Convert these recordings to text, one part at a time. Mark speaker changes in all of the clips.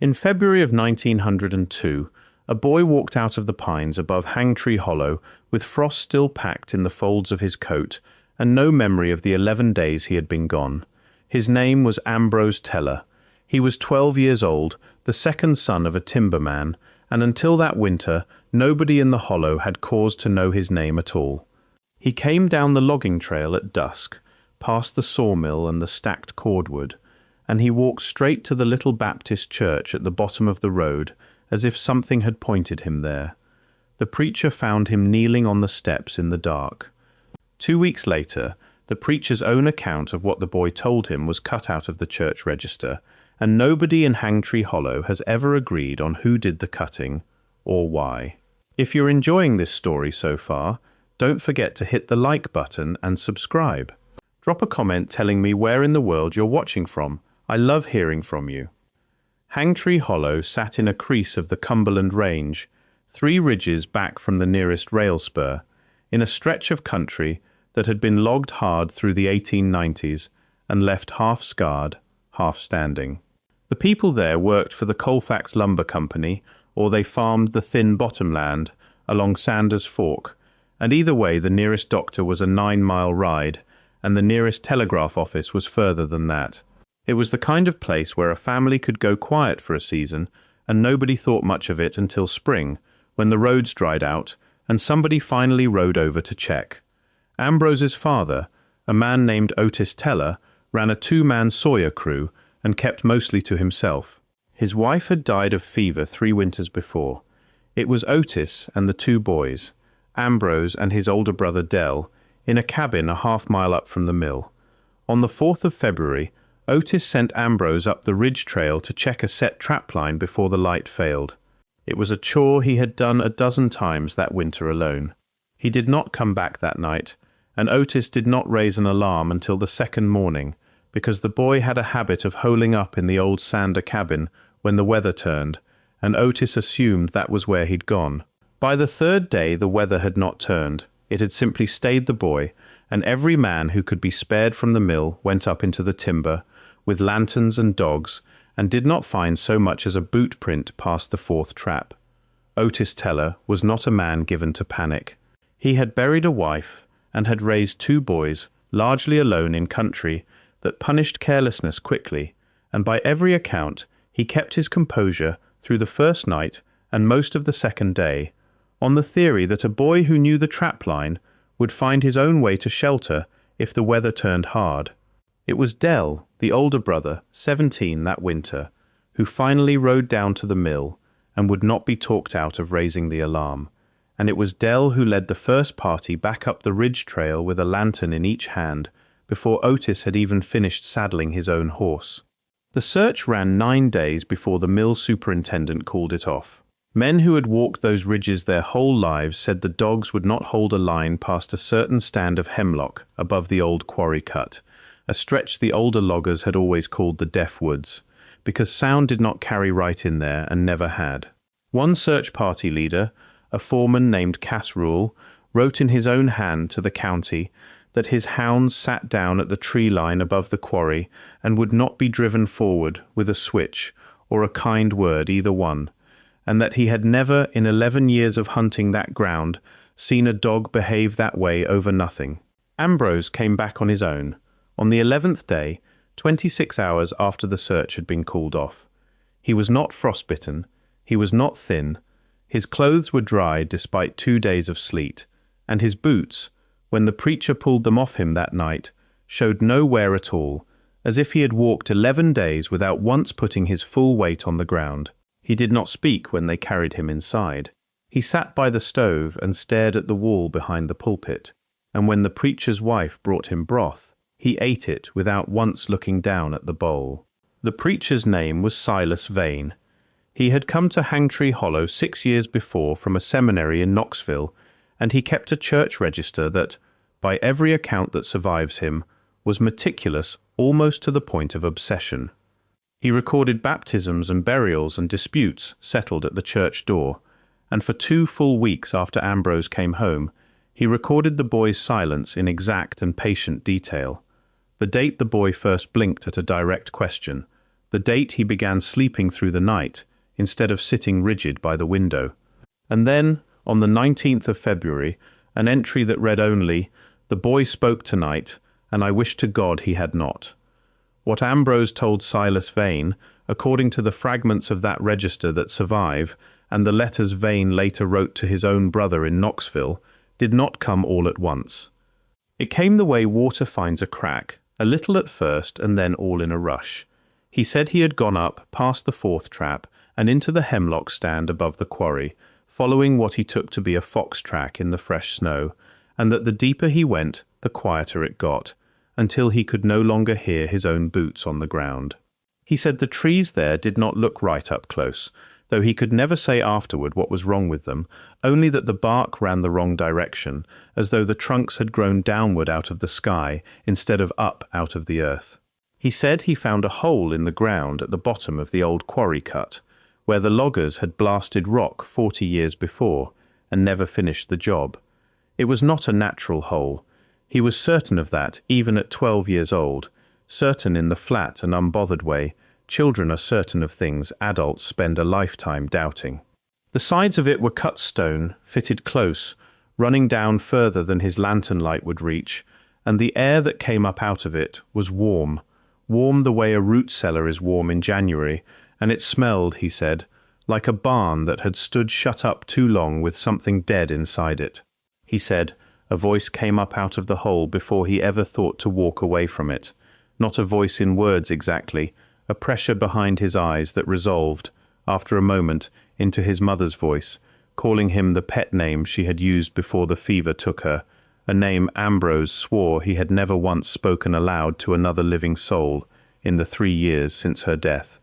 Speaker 1: In February of 1902, a boy walked out of the pines above Hangtree Hollow with frost still packed in the folds of his coat and no memory of the 11 days he had been gone. His name was Ambrose Teller. He was 12 years old, the second son of a timberman, and until that winter, nobody in the hollow had cause to know his name at all. He came down the logging trail at dusk, past the sawmill and the stacked cordwood, and he walked straight to the little Baptist church at the bottom of the road, as if something had pointed him there. The preacher found him kneeling on the steps in the dark. 2 weeks later, the preacher's own account of what the boy told him was cut out of the church register, and nobody in Hangtree Hollow has ever agreed on who did the cutting or why. If you're enjoying this story so far, don't forget to hit the like button and subscribe. Drop a comment telling me where in the world you're watching from. I love hearing from you. Hangtree Hollow sat in a crease of the Cumberland Range, 3 ridges back from the nearest rail spur, in a stretch of country that had been logged hard through the 1890s and left half scarred, half standing. The people there worked for the Colfax Lumber Company, or they farmed the thin bottomland along Sanders Fork, and either way the nearest doctor was a 9-mile ride, and the nearest telegraph office was further than that. It was the kind of place where a family could go quiet for a season, and nobody thought much of it until spring, when the roads dried out, and somebody finally rode over to check. Ambrose's father, a man named Otis Teller, ran a 2-man sawyer crew and kept mostly to himself. His wife had died of fever 3 winters before. It was Otis and the 2 boys, Ambrose and his older brother Dell, in a cabin a half-mile up from the mill. On the 4th of February, Otis sent Ambrose up the ridge trail to check a set trapline before the light failed. It was a chore he had done a dozen times that winter alone. He did not come back that night, and Otis did not raise an alarm until the second morning, because the boy had a habit of holing up in the old Sander cabin when the weather turned, and Otis assumed that was where he'd gone. By the 3rd day the weather had not turned. It had simply stayed the boy, and every man who could be spared from the mill went up into the timber, with lanterns and dogs, and did not find so much as a boot print past the 4th trap. Otis Teller was not a man given to panic. He had buried a wife and had raised 2 boys, largely alone in country that punished carelessness quickly, and by every account he kept his composure through the first night and most of the second day, on the theory that a boy who knew the trapline would find his own way to shelter if the weather turned hard. It was Dell, the older brother, 17 that winter, who finally rode down to the mill and would not be talked out of raising the alarm, and it was Dell who led the first party back up the ridge trail with a lantern in each hand before Otis had even finished saddling his own horse. The search ran 9 days before the mill superintendent called it off. Men who had walked those ridges their whole lives said the dogs would not hold a line past a certain stand of hemlock above the old quarry cut, a stretch the older loggers had always called the Deaf Woods, because sound did not carry right in there and never had. One search party leader, a foreman named Cass Rule, wrote in his own hand to the county that his hounds sat down at the tree line above the quarry and would not be driven forward with a switch or a kind word, either one, and that he had never in 11 years of hunting that ground seen a dog behave that way over nothing. Ambrose came back on his own, on the 11th day, 26 hours after the search had been called off. He was not frostbitten, he was not thin, his clothes were dry despite 2 days of sleet, and his boots, when the preacher pulled them off him that night, showed no wear at all, as if he had walked 11 days without once putting his full weight on the ground. He did not speak when they carried him inside. He sat by the stove and stared at the wall behind the pulpit, and when the preacher's wife brought him broth, he ate it without once looking down at the bowl. The preacher's name was Silas Vane. He had come to Hangtree Hollow 6 years before from a seminary in Knoxville, and he kept a church register that, by every account that survives him, was meticulous almost to the point of obsession. He recorded baptisms and burials and disputes settled at the church door, and for 2 full weeks after Ambrose came home, he recorded the boy's silence in exact and patient detail. The date the boy first blinked at a direct question, the date he began sleeping through the night, instead of sitting rigid by the window. And then, on the 19th of February, an entry that read only, "The boy spoke tonight, and I wish to God he had not." What Ambrose told Silas Vane, according to the fragments of that register that survive, and the letters Vane later wrote to his own brother in Knoxville, did not come all at once. It came the way water finds a crack, a little at first and then all in a rush. He said he had gone up past the fourth trap and into the hemlock stand above the quarry, following what he took to be a fox track in the fresh snow, and that the deeper he went, the quieter it got, until he could no longer hear his own boots on the ground. He said the trees there did not look right up close, though he could never say afterward what was wrong with them, only that the bark ran the wrong direction, as though the trunks had grown downward out of the sky instead of up out of the earth. He said he found a hole in the ground at the bottom of the old quarry cut, where the loggers had blasted rock 40 years before, and never finished the job. It was not a natural hole. He was certain of that, even at 12 years old, certain in the flat and unbothered way. Children are certain of things adults spend a lifetime doubting. The sides of it were cut stone, fitted close, running down further than his lantern light would reach, and the air that came up out of it was warm, warm the way a root cellar is warm in January, and it smelled, he said, like a barn that had stood shut up too long with something dead inside it. He said, a voice came up out of the hole before he ever thought to walk away from it. Not a voice in words exactly, a pressure behind his eyes that resolved, after a moment, into his mother's voice, calling him the pet name she had used before the fever took her, a name Ambrose swore he had never once spoken aloud to another living soul in the 3 years since her death.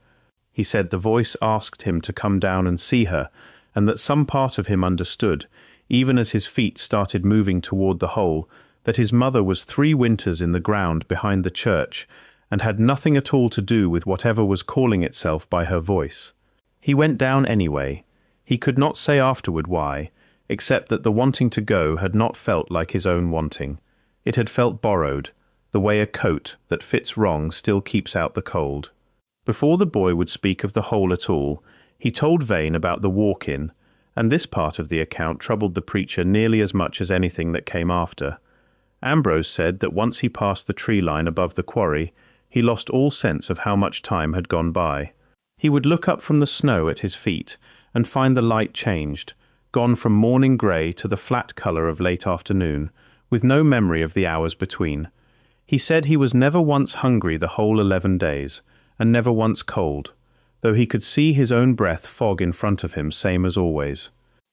Speaker 1: He said the voice asked him to come down and see her, and that some part of him understood, even as his feet started moving toward the hole, that his mother was 3 winters in the ground behind the church, and had nothing at all to do with whatever was calling itself by her voice. He went down anyway. He could not say afterward why, except that the wanting to go had not felt like his own wanting. It had felt borrowed, the way a coat that fits wrong still keeps out the cold. Before the boy would speak of the hole at all, he told Vane about the walk-in, and this part of the account troubled the preacher nearly as much as anything that came after. Ambrose said that once he passed the tree line above the quarry, he lost all sense of how much time had gone by. He would look up from the snow at his feet and find the light changed, gone from morning grey to the flat colour of late afternoon, with no memory of the hours between. He said he was never once hungry the whole 11 days, and never once cold, though he could see his own breath fog in front of him, same as always.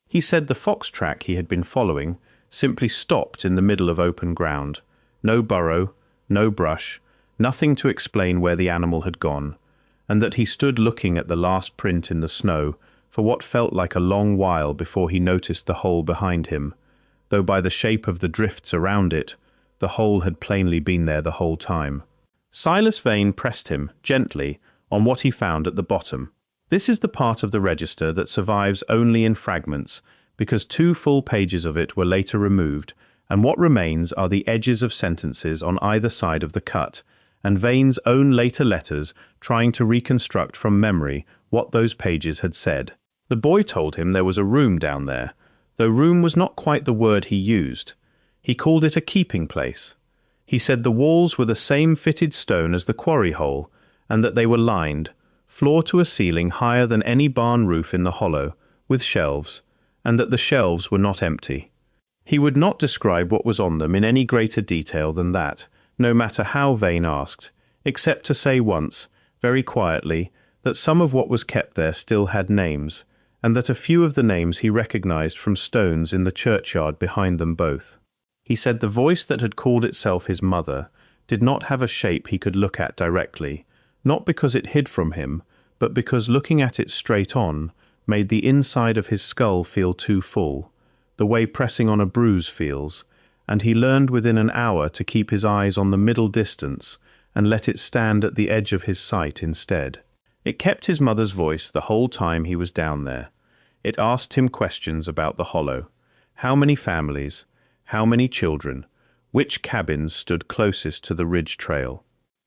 Speaker 1: He said the fox track he had been following simply stopped in the middle of open ground. No burrow, no brush, nothing to explain where the animal had gone, and that he stood looking at the last print in the snow for what felt like a long while before he noticed the hole behind him, though by the shape of the drifts around it, the hole had plainly been there the whole time. Silas Vane pressed him, gently, on what he found at the bottom. This is the part of the register that survives only in fragments, because 2 full pages of it were later removed, and what remains are the edges of sentences on either side of the cut, and Vane's own later letters trying to reconstruct from memory what those pages had said. The boy told him there was a room down there, though room was not quite the word he used. He called it a keeping place. He said the walls were the same fitted stone as the quarry hole, and that they were lined, floor to a ceiling higher than any barn roof in the hollow, with shelves, and that the shelves were not empty. He would not describe what was on them in any greater detail than that, no matter how Vane asked, except to say once, very quietly, that some of what was kept there still had names, and that a few of the names he recognized from stones in the churchyard behind them both. He said the voice that had called itself his mother did not have a shape he could look at directly, not because it hid from him, but because looking at it straight on made the inside of his skull feel too full, the way pressing on a bruise feels, and he learned within an hour to keep his eyes on the middle distance and let it stand at the edge of his sight instead. It kept his mother's voice the whole time he was down there. It asked him questions about the hollow. How many families? How many children? Which cabins stood closest to the ridge trail?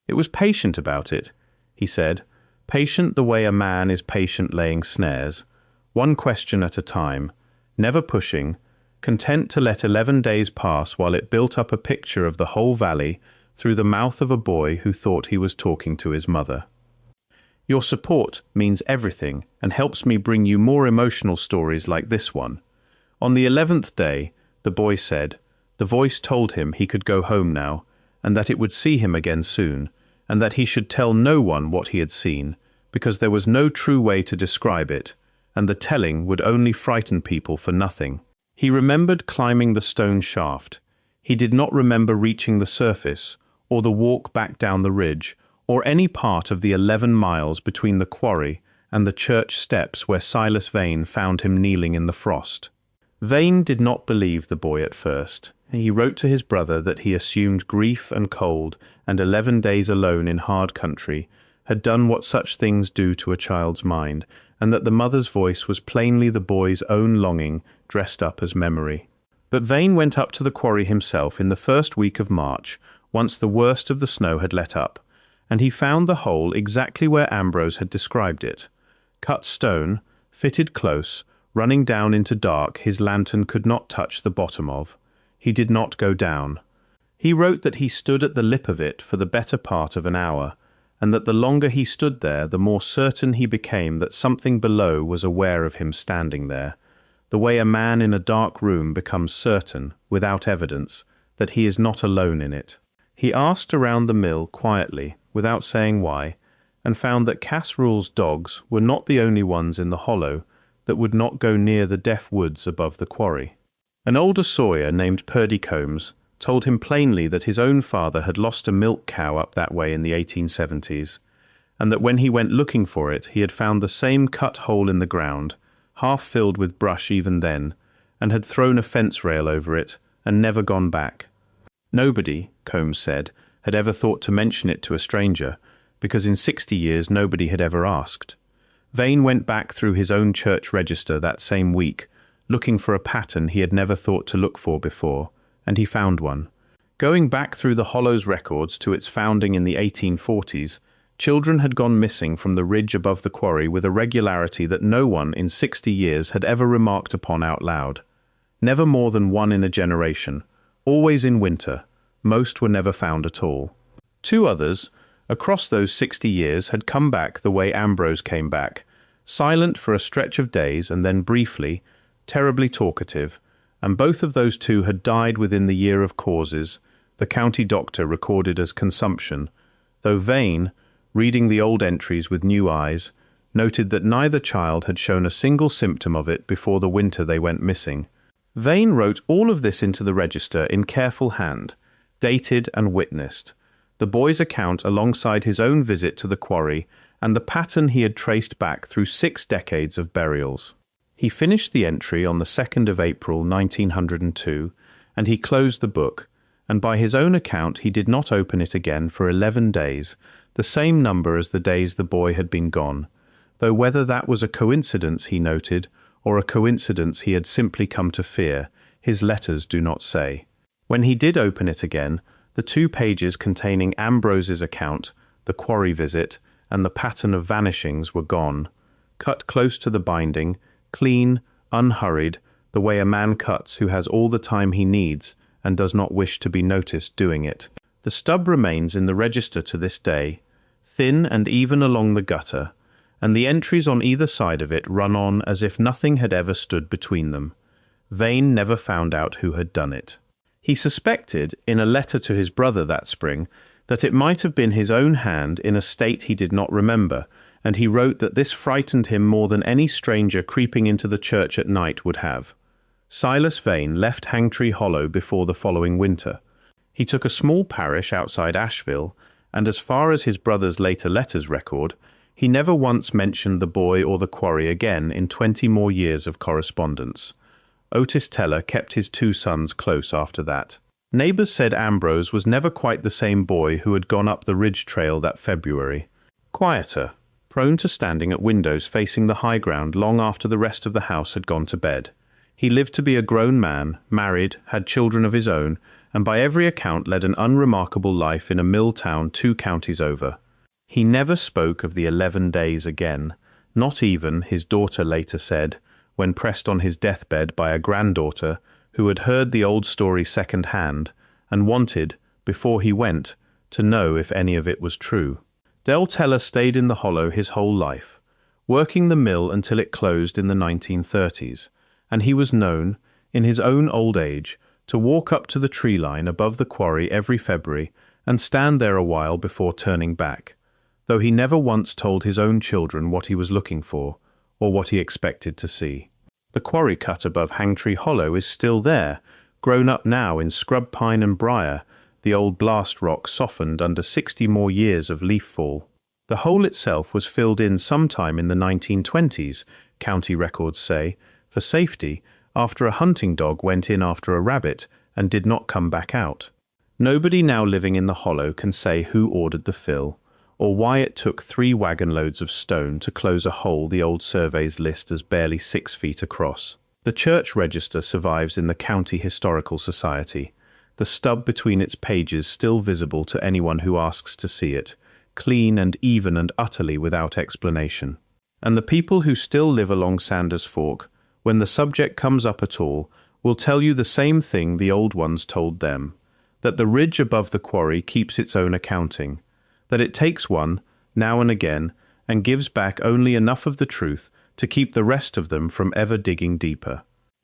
Speaker 1: It was patient about it, he said, patient the way a man is patient laying snares, one question at a time, never pushing, content to let 11 days pass while it built up a picture of the whole valley through the mouth of a boy who thought he was talking to his mother. Your support means everything and helps me bring you more emotional stories like this one. On the 11th day, the boy said, the voice told him he could go home now, and that it would see him again soon, and that he should tell no one what he had seen, because there was no true way to describe it, and the telling would only frighten people for nothing. He remembered climbing the stone shaft. He did not remember reaching the surface, or the walk back down the ridge, or any part of the 11 miles between the quarry and the church steps where Silas Vane found him kneeling in the frost. Vane did not believe the boy at first. He wrote to his brother that he assumed grief and cold and 11 days alone in hard country had done what such things do to a child's mind, and that the mother's voice was plainly the boy's own longing dressed up as memory. But Vane went up to the quarry himself in the first week of March, once the worst of the snow had let up, and he found the hole exactly where Ambrose had described it. Cut stone, fitted close, running down into dark his lantern could not touch the bottom of. He did not go down. He wrote that he stood at the lip of it for the better part of an hour, and that the longer he stood there, the more certain he became that something below was aware of him standing there, the way a man in a dark room becomes certain, without evidence, that he is not alone in it. He asked around the mill quietly, without saying why, and found that Casserole's dogs were not the only ones in the hollow that would not go near the deaf woods above the quarry. An older sawyer named Purdy Combs told him plainly that his own father had lost a milk cow up that way in the 1870s, and that when he went looking for it he had found the same cut hole in the ground, half filled with brush even then, and had thrown a fence rail over it and never gone back. Nobody, Combs said, had ever thought to mention it to a stranger, because in 60 years nobody had ever asked. Vane went back through his own church register that same week, looking for a pattern he had never thought to look for before, and he found one. Going back through the Hollow's records to its founding in the 1840s, children had gone missing from the ridge above the quarry with a regularity that no one in 60 years had ever remarked upon out loud. Never more than one in a generation, always in winter. Most were never found at all. 2 others, across those 60 years, had come back the way Ambrose came back, silent for a stretch of days and then briefly, terribly talkative, and both of those 2 had died within the year of causes, the county doctor recorded as consumption, though Vane, reading the old entries with new eyes, noted that neither child had shown a single symptom of it before the winter they went missing. Vane wrote all of this into the register in careful hand, dated and witnessed, the boy's account alongside his own visit to the quarry and the pattern he had traced back through 6 decades of burials. He finished the entry on the 2nd of April 1902, and he closed the book, and by his own account he did not open it again for 11 days, the same number as the days the boy had been gone, though whether that was a coincidence, he noted, or a coincidence he had simply come to fear, his letters do not say. When he did open it again, the 2 pages containing Ambrose's account, the quarry visit, and the pattern of vanishings were gone, cut close to the binding, clean, unhurried, the way a man cuts who has all the time he needs and does not wish to be noticed doing it. The stub remains in the register to this day, thin and even along the gutter, and the entries on either side of it run on as if nothing had ever stood between them. Vane never found out who had done it. He suspected, in a letter to his brother that spring, that it might have been his own hand in a state he did not remember, and he wrote that this frightened him more than any stranger creeping into the church at night would have. Silas Vane left Hangtree Hollow before the following winter. He took a small parish outside Asheville, and as far as his brother's later letters record, he never once mentioned the boy or the quarry again in 20 more years of correspondence. Otis Teller kept his 2 sons close after that. Neighbors said Ambrose was never quite the same boy who had gone up the ridge trail that February. Quieter, prone to standing at windows facing the high ground long after the rest of the house had gone to bed. He lived to be a grown man, married, had children of his own, and by every account led an unremarkable life in a mill town 2 counties over. He never spoke of the 11 days again, not even, his daughter later said, when pressed on his deathbed by a granddaughter who had heard the old story second-hand and wanted, before he went, to know if any of it was true. Teller stayed in the hollow his whole life, working the mill until it closed in the 1930s, and he was known, in his own old age, to walk up to the tree line above the quarry every February and stand there a while before turning back, though he never once told his own children what he was looking for or what he expected to see. The quarry cut above Hangtree Hollow is still there, grown up now in scrub pine and briar, the old blast rock softened under 60 more years of leaf fall. The hole itself was filled in sometime in the 1920s, county records say, for safety, after a hunting dog went in after a rabbit and did not come back out. Nobody now living in the hollow can say who ordered the fill, or why it took 3 wagon loads of stone to close a hole the old surveys list as barely 6 feet across. The church register survives in the County Historical Society, the stub between its pages still visible to anyone who asks to see it, clean and even and utterly without explanation. And the people who still live along Sanders Fork, when the subject comes up at all, will tell you the same thing the old ones told them, that the ridge above the quarry keeps its own accounting, that it takes one, now and again, and gives back only enough of the truth to keep the rest of them from ever digging deeper,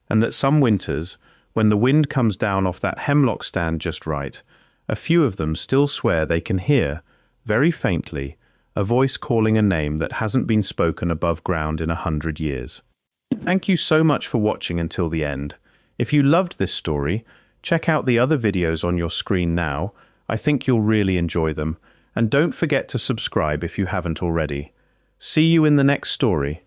Speaker 1: and that some winters, when the wind comes down off that hemlock stand just right, a few of them still swear they can hear, very faintly, a voice calling a name that hasn't been spoken above ground in 100 years. Thank you so much for watching until the end. If you loved this story, check out the other videos on your screen now. I think you'll really enjoy them. And don't forget to subscribe if you haven't already. See you in the next story.